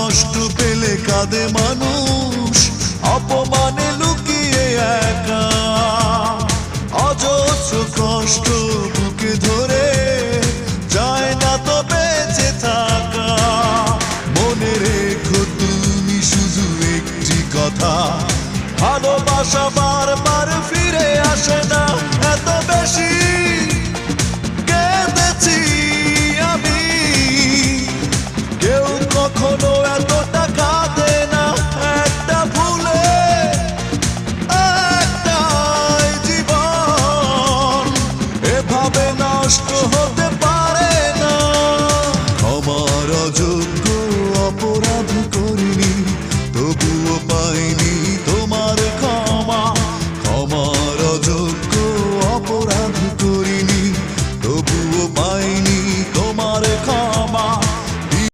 কষ্ট পেলে কাঁদে মানুষ, অপমানে লুকিয়ে একা। অজস্র কষ্ট বুকে ধরে যায় না তো বেঁচে থাকা। মনে রেখো তুমি শুধু একটি কথা, ভালোবাসা